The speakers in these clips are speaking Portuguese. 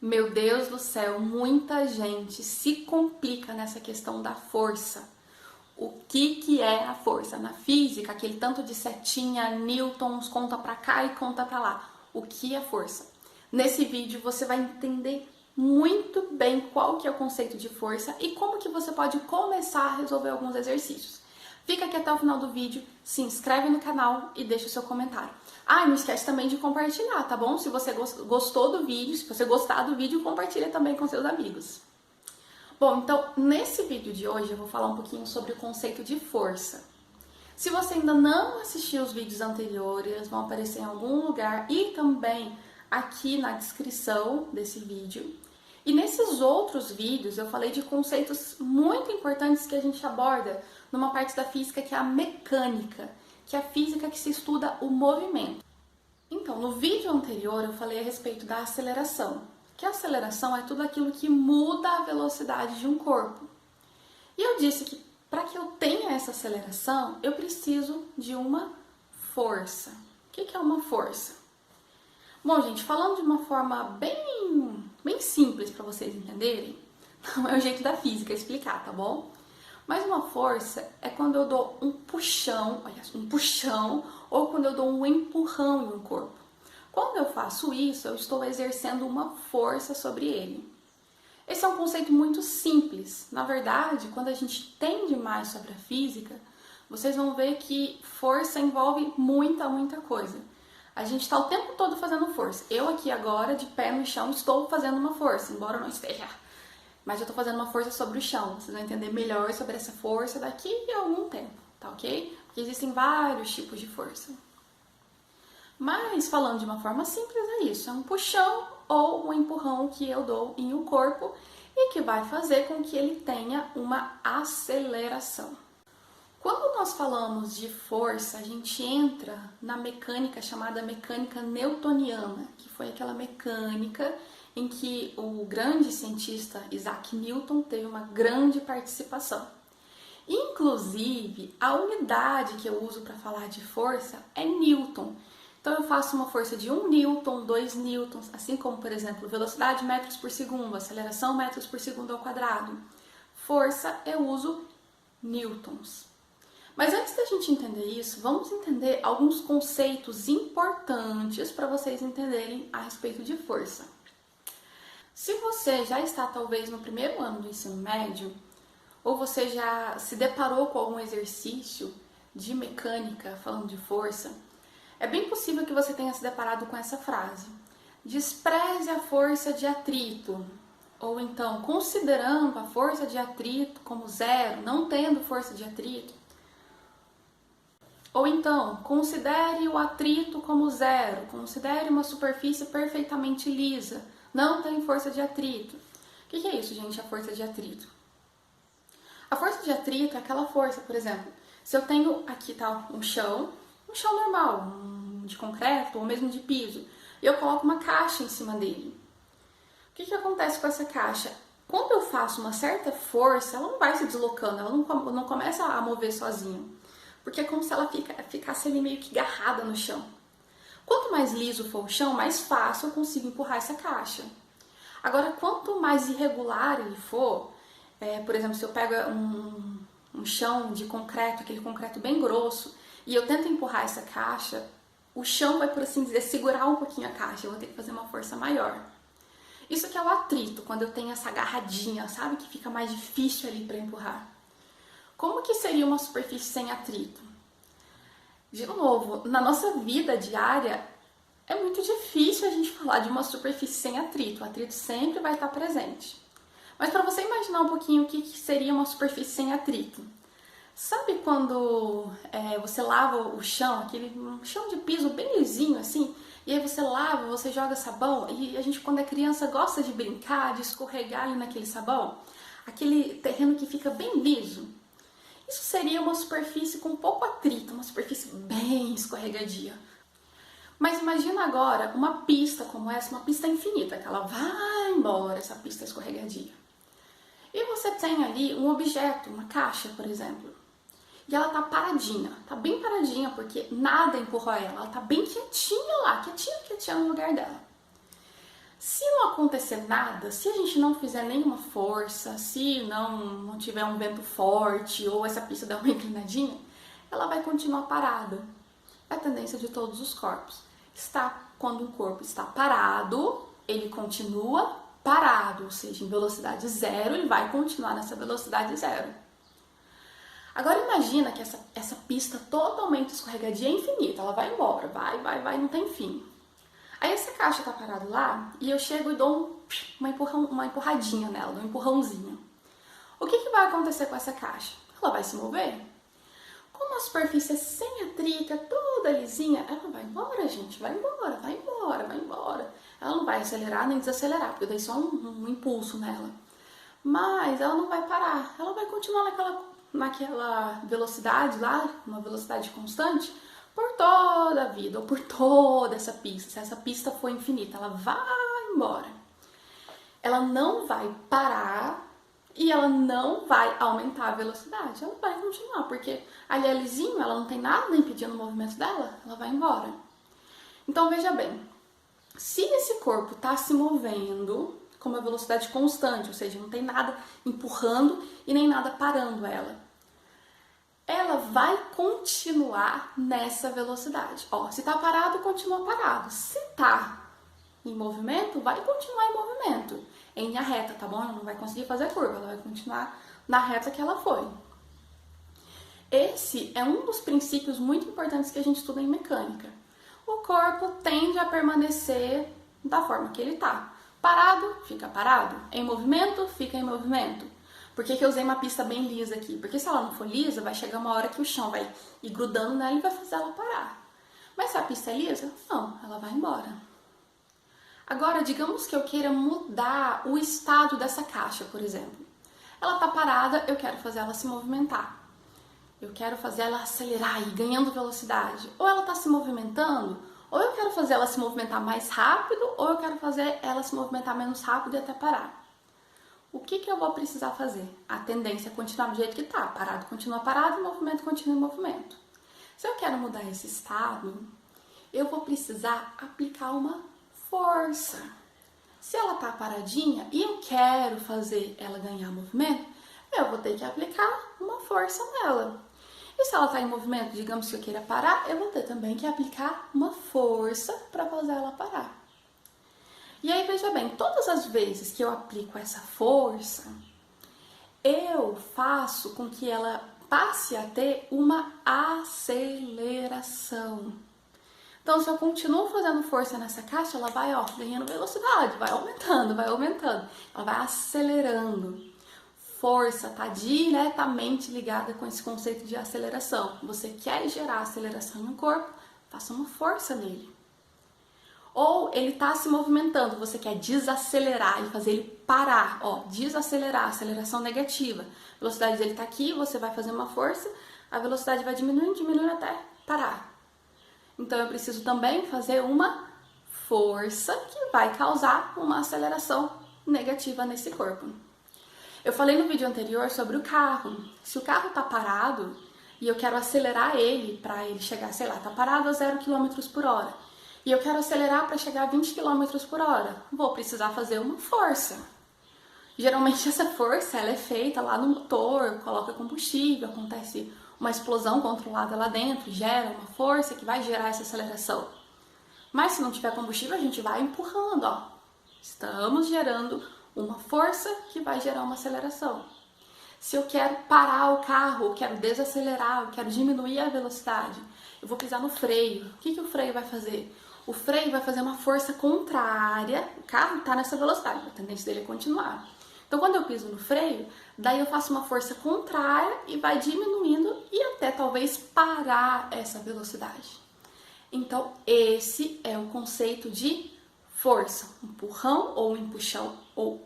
Meu Deus do céu, muita gente se complica nessa questão da força. O que é a força? Na física, aquele tanto de setinha, newtons, conta pra cá e conta pra lá. O que é força? Nesse vídeo você vai entender muito bem qual que é o conceito de força e como que você pode começar a resolver alguns exercícios. Fica aqui até o final do vídeo, se inscreve no canal e deixa o seu comentário. Ah, e não esquece também de compartilhar, tá bom? Se você gostou do vídeo, se você gostar do vídeo, compartilha também com seus amigos. Bom, então, nesse vídeo de hoje eu vou falar um pouquinho sobre o conceito de força. Se você ainda não assistiu os vídeos anteriores, vão aparecer em algum lugar e também aqui na descrição desse vídeo. E nesses outros vídeos eu falei de conceitos muito importantes que a gente aborda numa parte da física que é a mecânica, que é a física que se estuda o movimento. Então, no vídeo anterior eu falei a respeito da aceleração, que a aceleração é tudo aquilo que muda a velocidade de um corpo. E eu disse que para que eu tenha essa aceleração, eu preciso de uma força. O que é uma força? Bom, gente, falando de uma forma bem simples para vocês entenderem, não é o jeito da física explicar, tá bom? Mas uma força é quando eu dou um puxão, ou quando eu dou um empurrão em um corpo. Quando eu faço isso, eu estou exercendo uma força sobre ele. Esse é um conceito muito simples. Na verdade, quando a gente entende mais sobre a física, vocês vão ver que força envolve muita coisa. A gente está o tempo todo fazendo força. Eu aqui agora, de pé no chão, estou fazendo uma força, embora eu não esteja. Mas eu estou fazendo uma força sobre o chão. Vocês vão entender melhor sobre essa força daqui a algum tempo, tá ok? Porque existem vários tipos de força. Mas, falando de uma forma simples, é isso. É um puxão ou um empurrão que eu dou em um corpo e que vai fazer com que ele tenha uma aceleração. Quando nós falamos de força, a gente entra na mecânica chamada mecânica newtoniana, que foi aquela mecânica em que o grande cientista Isaac Newton teve uma grande participação. Inclusive, a unidade que eu uso para falar de força é Newton. Então eu faço uma força de 1 newton, 2 newtons, assim como, por exemplo, velocidade metros por segundo, aceleração metros por segundo ao quadrado. Força eu uso newtons. Mas antes da gente entender isso, vamos entender alguns conceitos importantes para vocês entenderem a respeito de força. Se você já está talvez no primeiro ano do ensino médio, ou você já se deparou com algum exercício de mecânica falando de força, é bem possível que você tenha se deparado com essa frase: despreze a força de atrito. Ou então, considerando a força de atrito como zero, não tendo força de atrito. Ou então, considere o atrito como zero, considere uma superfície perfeitamente lisa, não tem força de atrito. O que é isso, gente, a força de atrito? A força de atrito é aquela força, por exemplo, se eu tenho aqui tá, um chão normal, de concreto ou mesmo de piso, e eu coloco uma caixa em cima dele. O que acontece com essa caixa? Quando eu faço uma certa força, ela não vai se deslocando, ela não começa a mover sozinha. Porque é como se ela ficasse ali meio que agarrada no chão. Quanto mais liso for o chão, mais fácil eu consigo empurrar essa caixa. Agora, quanto mais irregular ele for, por exemplo, se eu pego um chão de concreto, aquele concreto bem grosso, e eu tento empurrar essa caixa, o chão vai, por assim dizer, segurar um pouquinho a caixa, eu vou ter que fazer uma força maior. Isso aqui é o atrito, quando eu tenho essa agarradinha, sabe? Que fica mais difícil ali para empurrar. Como que seria uma superfície sem atrito? De novo, na nossa vida diária, é muito difícil a gente falar de uma superfície sem atrito. O atrito sempre vai estar presente. Mas para você imaginar um pouquinho o que seria uma superfície sem atrito. Sabe quando você lava o chão, aquele chão de piso bem lisinho assim, e aí você lava, você joga sabão, e a gente quando é criança gosta de brincar, de escorregar ali naquele sabão, aquele terreno que fica bem liso. Isso seria uma superfície com pouco atrito, uma superfície bem escorregadia. Mas imagina agora uma pista como essa, uma pista infinita, que ela vai embora, essa pista escorregadia. E você tem ali um objeto, uma caixa, por exemplo. E ela tá paradinha, tá bem paradinha porque nada empurrou ela tá bem quietinha lá, quietinha no lugar dela. Se não acontecer nada, se a gente não fizer nenhuma força, se não tiver um vento forte ou essa pista der uma inclinadinha, ela vai continuar parada. É a tendência de todos os corpos. Quando um corpo está parado, ele continua parado, ou seja, em velocidade zero, ele vai continuar nessa velocidade zero. Agora imagina que essa pista totalmente escorregadia é infinita, ela vai embora, vai, não tem fim. Aí essa caixa tá parada lá e eu chego e dou uma empurradinha nela, um empurrãozinho. O que vai acontecer com essa caixa? Ela vai se mover. Como a superfície é sem atrito, é toda lisinha, ela vai embora, gente, vai embora. Ela não vai acelerar nem desacelerar, porque eu dei só um impulso nela. Mas ela não vai parar, ela vai continuar naquela velocidade lá, uma velocidade constante, por toda a vida, ou por toda essa pista. Se essa pista for infinita, ela vai embora. Ela não vai parar e ela não vai aumentar a velocidade. Ela vai continuar, porque ali é lisinho, ela não tem nada impedindo o movimento dela, ela vai embora. Então veja bem, se esse corpo está se movendo com uma velocidade constante, ou seja, não tem nada empurrando e nem nada parando ela vai continuar nessa velocidade. Ó, se tá parado, continua parado. Se tá em movimento, vai continuar em movimento. Em linha reta, tá bom? Ela não vai conseguir fazer curva, ela vai continuar na reta que ela foi. Esse é um dos princípios muito importantes que a gente estuda em mecânica. O corpo tende a permanecer da forma que ele tá. Parado, fica parado. Em movimento, fica em movimento. Por que eu usei uma pista bem lisa aqui? Porque se ela não for lisa, vai chegar uma hora que o chão vai ir grudando nela e vai fazer ela parar. Mas se a pista é lisa, não, ela vai embora. Agora, digamos que eu queira mudar o estado dessa caixa, por exemplo. Ela tá parada, eu quero fazer ela se movimentar. Eu quero fazer ela acelerar e ir ganhando velocidade. Ou ela tá se movimentando, ou eu quero fazer ela se movimentar mais rápido, ou eu quero fazer ela se movimentar menos rápido e até parar. O que eu vou precisar fazer? A tendência é continuar do jeito que está. Parado continua parado, movimento continua em movimento. Se eu quero mudar esse estado, eu vou precisar aplicar uma força. Se ela está paradinha e eu quero fazer ela ganhar movimento, eu vou ter que aplicar uma força nela. E se ela está em movimento, digamos que eu queira parar, eu vou ter também que aplicar uma força para fazer ela parar. E aí, veja bem, todas as vezes que eu aplico essa força, eu faço com que ela passe a ter uma aceleração. Então, se eu continuo fazendo força nessa caixa, ela vai, ganhando velocidade, vai aumentando. Ela vai acelerando. Força está diretamente ligada com esse conceito de aceleração. Você quer gerar aceleração no corpo, faça uma força nele. Ou ele está se movimentando, você quer desacelerar e fazer ele parar, desacelerar, aceleração negativa. A velocidade dele está aqui, você vai fazer uma força, a velocidade vai diminuindo até parar. Então eu preciso também fazer uma força que vai causar uma aceleração negativa nesse corpo. Eu falei no vídeo anterior sobre o carro. Se o carro está parado e eu quero acelerar ele para ele chegar, sei lá, está parado a 0 km por hora. E eu quero acelerar para chegar a 20 km por hora. Vou precisar fazer uma força. Geralmente essa força ela é feita lá no motor, coloca combustível, acontece uma explosão controlada lá dentro, gera uma força que vai gerar essa aceleração. Mas se não tiver combustível, a gente vai empurrando, Estamos gerando uma força que vai gerar uma aceleração. Se eu quero parar o carro, eu quero desacelerar, eu quero diminuir a velocidade, eu vou pisar no freio. O que o freio vai fazer? O freio vai fazer uma força contrária, o carro está nessa velocidade, a tendência dele é continuar. Então, quando eu piso no freio, daí eu faço uma força contrária e vai diminuindo e até talvez parar essa velocidade. Então, esse é o conceito de força, um empurrão ou um empuxão, ou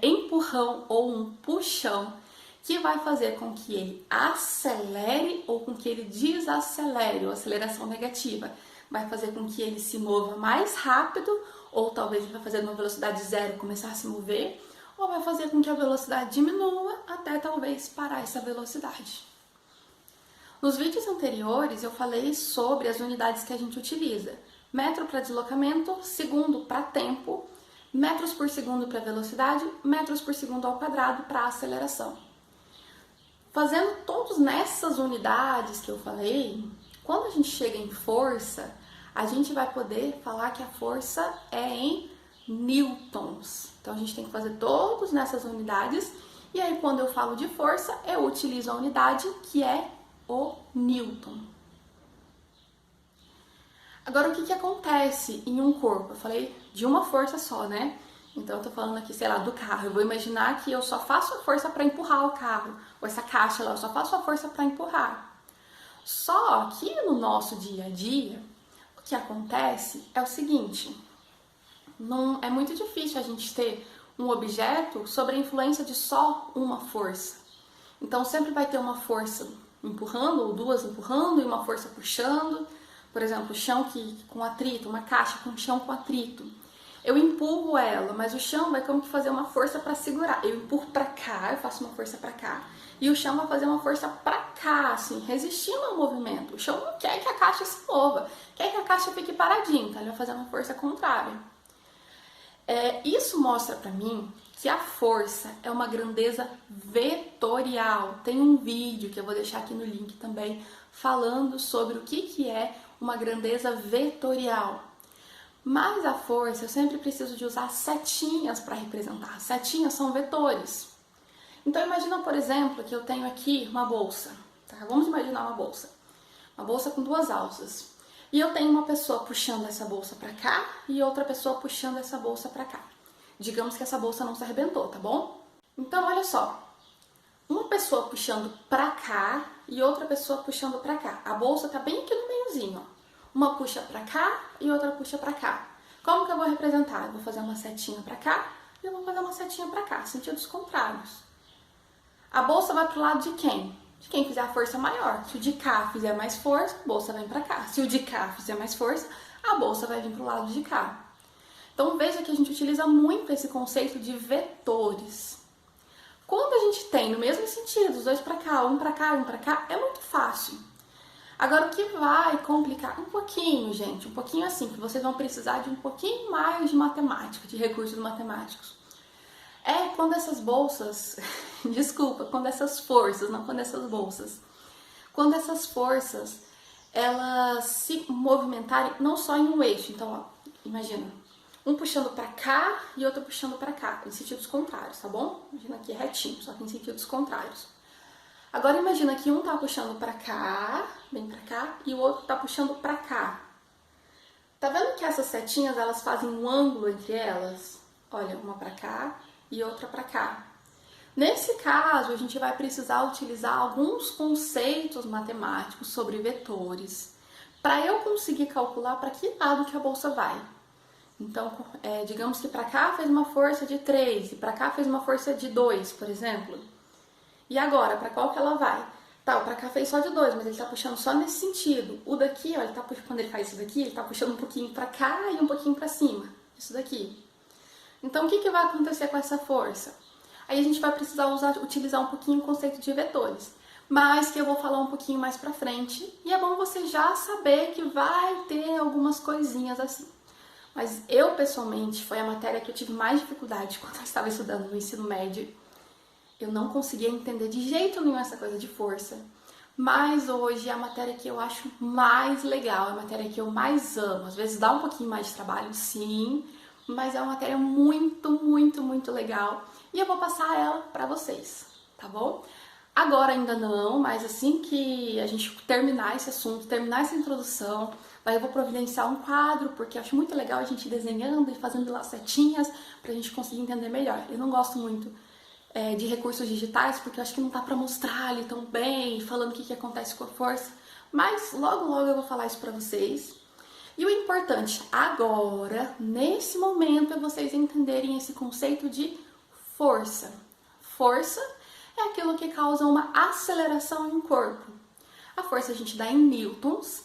empurrão ou um puxão, que vai fazer com que ele acelere ou com que ele desacelere, ou aceleração negativa. Vai fazer com que ele se mova mais rápido, ou talvez ele vai fazer numa velocidade zero começar a se mover, ou vai fazer com que a velocidade diminua até talvez parar essa velocidade. Nos vídeos anteriores eu falei sobre as unidades que a gente utiliza: metro para deslocamento, segundo para tempo, metros por segundo para velocidade, metros por segundo ao quadrado para aceleração. Fazendo todos nessas unidades que eu falei, quando a gente chega em força, a gente vai poder falar que a força é em newtons. Então a gente tem que fazer todos nessas unidades, e aí quando eu falo de força, eu utilizo a unidade que é o newton. Agora, o que acontece em um corpo? Eu falei de uma força só, né? Então, eu tô falando aqui, sei lá, do carro. Eu vou imaginar que eu só faço a força para empurrar o carro. Ou essa caixa lá, eu só faço a força para empurrar. Só que no nosso dia a dia, o que acontece é o seguinte. Não, é muito difícil a gente ter um objeto sob a influência de só uma força. Então, sempre vai ter uma força empurrando, ou duas empurrando, e uma força puxando. Por exemplo, o chão com atrito, uma caixa com chão com atrito. Eu empurro ela, mas o chão vai como que fazer uma força para segurar. Eu empurro para cá, eu faço uma força para cá. E o chão vai fazer uma força para cá, assim, resistindo ao movimento. O chão não quer que a caixa se mova, quer que a caixa fique paradinha, então ele vai fazer uma força contrária. Isso mostra para mim que a força é uma grandeza vetorial. Tem um vídeo que eu vou deixar aqui no link também, falando sobre o que é uma grandeza vetorial. Mas a força, eu sempre preciso de usar setinhas para representar. Setinhas são vetores. Então imagina, por exemplo, que eu tenho aqui uma bolsa. Tá? Vamos imaginar uma bolsa. Uma bolsa com duas alças. E eu tenho uma pessoa puxando essa bolsa para cá e outra pessoa puxando essa bolsa para cá. Digamos que essa bolsa não se arrebentou, tá bom? Então olha só. Uma pessoa puxando para cá e outra pessoa puxando para cá. A bolsa tá bem aqui no meiozinho, ó. Uma puxa para cá e outra puxa para cá. Como que eu vou representar? Eu vou fazer uma setinha para cá e eu vou fazer uma setinha para cá, sentidos contrários. A bolsa vai pro lado de quem? De quem fizer a força maior. Se o de cá fizer mais força, a bolsa vem para cá. Se o de cá fizer mais força, a bolsa vai vir pro lado de cá. Então veja que a gente utiliza muito esse conceito de vetores. Quando a gente tem no mesmo sentido, os dois para cá, um para cá, um para cá, é muito fácil. Agora, o que vai complicar um pouquinho, gente, um pouquinho assim, que vocês vão precisar de um pouquinho mais de matemática, de recursos matemáticos, é quando essas bolsas, desculpa, quando essas forças, não quando essas bolsas, quando essas forças, elas se movimentarem não só em um eixo. Então, ó, imagina, um puxando para cá e outro puxando para cá, em sentidos contrários, tá bom? Imagina aqui retinho, só que em sentidos contrários. Agora imagina que um tá puxando pra cá, bem pra cá, e o outro tá puxando pra cá. Tá vendo que essas setinhas, elas fazem um ângulo entre elas? Olha, uma pra cá e outra pra cá. Nesse caso, a gente vai precisar utilizar alguns conceitos matemáticos sobre vetores, para eu conseguir calcular para que lado que a bolsa vai. Então, digamos que pra cá fez uma força de 3 e pra cá fez uma força de 2, por exemplo. E agora, para qual que ela vai? Tá, o pra cá fez só de 2, mas ele tá puxando só nesse sentido. O daqui, ó, ele tá puxando, quando ele faz isso daqui, ele tá puxando um pouquinho pra cá e um pouquinho pra cima. Isso daqui. Então, o que vai acontecer com essa força? Aí a gente vai precisar utilizar um pouquinho o conceito de vetores, mas que eu vou falar um pouquinho mais pra frente. E é bom você já saber que vai ter algumas coisinhas assim. Mas eu, pessoalmente, foi a matéria que eu tive mais dificuldade quando eu estava estudando no ensino médio. Eu não conseguia entender de jeito nenhum essa coisa de força. Mas hoje é a matéria que eu acho mais legal, é a matéria que eu mais amo. Às vezes dá um pouquinho mais de trabalho, sim, mas é uma matéria muito, muito, muito legal. E eu vou passar ela pra vocês, tá bom? Agora ainda não, mas assim que a gente terminar esse assunto, terminar essa introdução, daí eu vou providenciar um quadro, porque eu acho muito legal a gente desenhando e fazendo lá setinhas pra gente conseguir entender melhor. Eu não gosto muito de recursos digitais, porque eu acho que não tá pra mostrar ali tão bem, falando o que acontece com a força, mas logo, logo eu vou falar isso pra vocês. E o importante agora, nesse momento, é vocês entenderem esse conceito de força. Força é aquilo que causa uma aceleração em um corpo. A força a gente dá em newtons,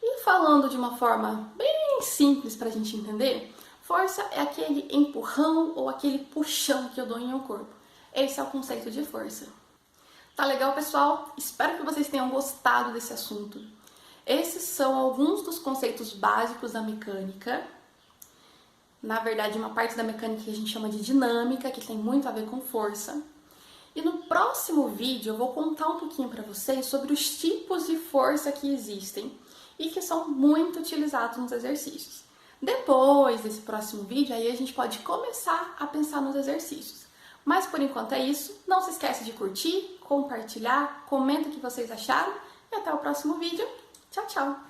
e falando de uma forma bem simples pra gente entender, força é aquele empurrão ou aquele puxão que eu dou em um corpo. Esse é o conceito de força. Tá legal, pessoal? Espero que vocês tenham gostado desse assunto. Esses são alguns dos conceitos básicos da mecânica. Na verdade, uma parte da mecânica que a gente chama de dinâmica, que tem muito a ver com força. E no próximo vídeo eu vou contar um pouquinho para vocês sobre os tipos de força que existem e que são muito utilizados nos exercícios. Depois desse próximo vídeo, aí a gente pode começar a pensar nos exercícios. Mas por enquanto é isso. Não se esquece de curtir, compartilhar, comenta o que vocês acharam e até o próximo vídeo. Tchau, tchau!